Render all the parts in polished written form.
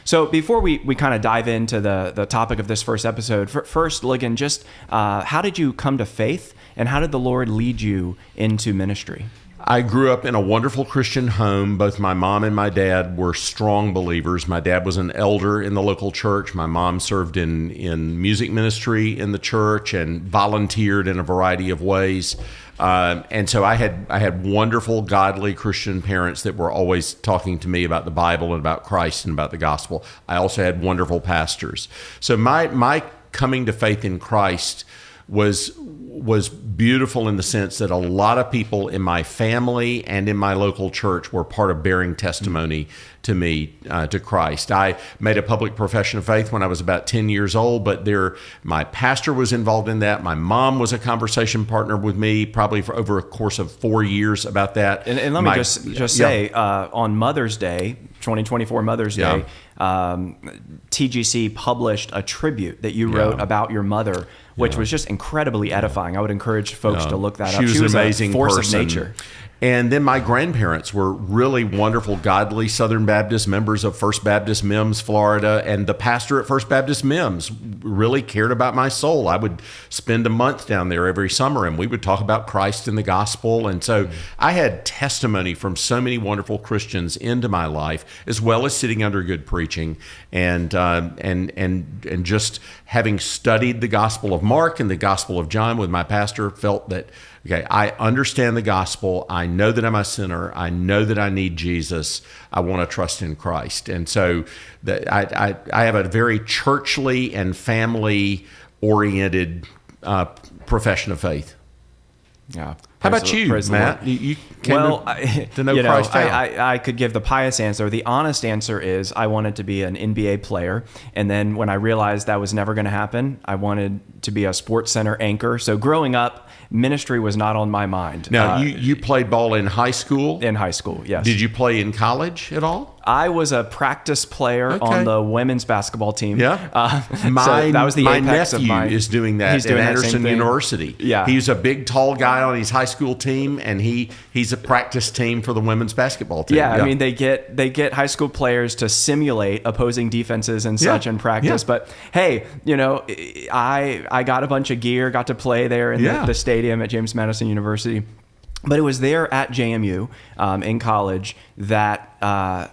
So before we kind of dive into the topic of this first episode, first, Ligon, just how did you come to faith, and how did the Lord lead you into ministry? I grew up in a wonderful Christian home. Both my mom and my dad were strong believers. My dad was an elder in the local church. My mom served in music ministry in the church and volunteered in a variety of ways. And so I had wonderful, godly Christian parents that were always talking to me about the Bible and about Christ and about the gospel. I also had wonderful pastors. So my coming to faith in Christ was beautiful in the sense that a lot of people in my family and in my local church were part of bearing testimony to me, to Christ. I made a public profession of faith when I was about 10 years old, but my pastor was involved in that. My mom was a conversation partner with me probably for over a course of 4 years about that. And let me just say, on Mother's Day, 2024 Mother's Day, TGC published a tribute that you wrote about your mother, which was just incredibly edifying. I would encourage folks to look that up. She was an amazing a force person. Of nature. And then my grandparents were really wonderful, godly Southern Baptist members of First Baptist Mims, Florida. And the pastor at First Baptist Mims really cared about my soul. I would spend a month down there every summer, and we would talk about Christ and the gospel. And so I had testimony from so many wonderful Christians into my life, as well as sitting under good preaching and just having studied the Gospel of Mark and the Gospel of John with my pastor, felt that, okay, I understand the gospel. I know that I'm a sinner. I know that I need Jesus. I want to trust in Christ. And so I have a very churchly and family-oriented profession of faith. Yeah. How about you, Matt? You came to know Christ. I could give the pious answer. The honest answer is I wanted to be an NBA player. And then when I realized that was never going to happen, I wanted to be a Sports Center anchor. So growing up, ministry was not on my mind. Now, you played ball in high school? In high school, yes. Did you play in college at all? I was a practice player on the women's basketball team. Yeah. So that was the apex nephew of my... is doing that he's doing at that same Anderson thing. University. Yeah. He's a big, tall guy on his high school team, and he's a practice team for the women's basketball team. Yeah, I mean, they get high school players to simulate opposing defenses and such in practice. Yeah. But hey, I got a bunch of gear, got to play there in the stadium at James Madison University. But it was there at JMU in college that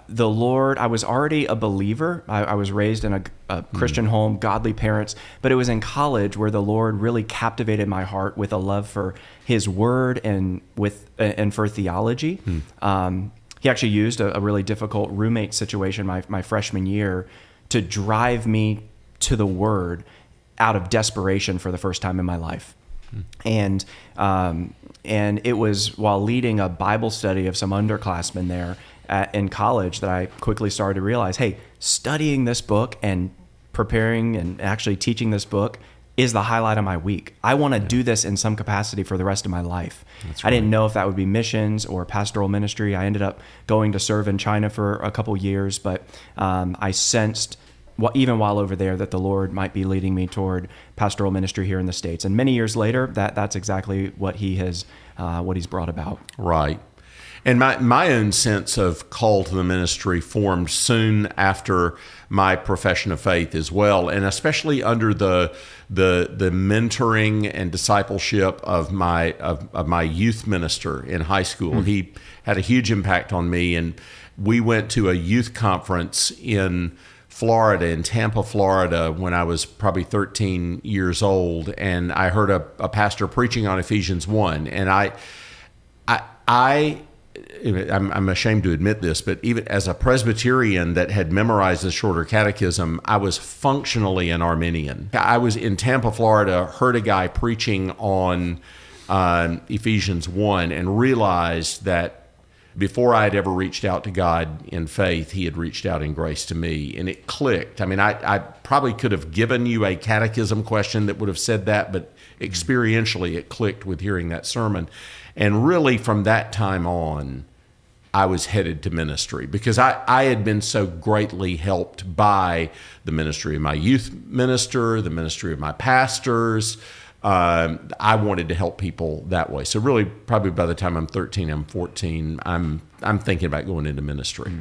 the Lord, I was already a believer. I was raised in a Christian home, godly parents. But it was in college where the Lord really captivated my heart with a love for His Word and for theology. He actually used a really difficult roommate situation my freshman year to drive me to the Word out of desperation for the first time in my life. And it was while leading a Bible study of some underclassmen there in college that I quickly started to realize, hey, studying this book and preparing and actually teaching this book is the highlight of my week. I want to do this in some capacity for the rest of my life. That's right. I didn't know if that would be missions or pastoral ministry. I ended up going to serve in China for a couple years, but I sensed even while over there, that the Lord might be leading me toward pastoral ministry here in the States. And many years later, that's exactly what He's brought about. Right. And my own sense of call to the ministry formed soon after my profession of faith as well, and especially under the mentoring and discipleship of my youth minister in high school. He had a huge impact on me, and we went to a youth conference in Florida, in Tampa, Florida, when I was probably 13 years old, and I heard a pastor preaching on Ephesians 1, and I'm ashamed to admit this, but even as a Presbyterian that had memorized the Shorter Catechism, I was functionally an Arminian. I was in Tampa, Florida, heard a guy preaching on Ephesians 1, and realized that before I had ever reached out to God in faith, He had reached out in grace to me, and it clicked. I mean, I probably could have given you a catechism question that would have said that, but experientially it clicked with hearing that sermon. And really from that time on, I was headed to ministry because I had been so greatly helped by the ministry of my youth minister, the ministry of my pastors. I wanted to help people that way. So really, probably by the time I'm 13, I'm 14, I'm thinking about going into ministry.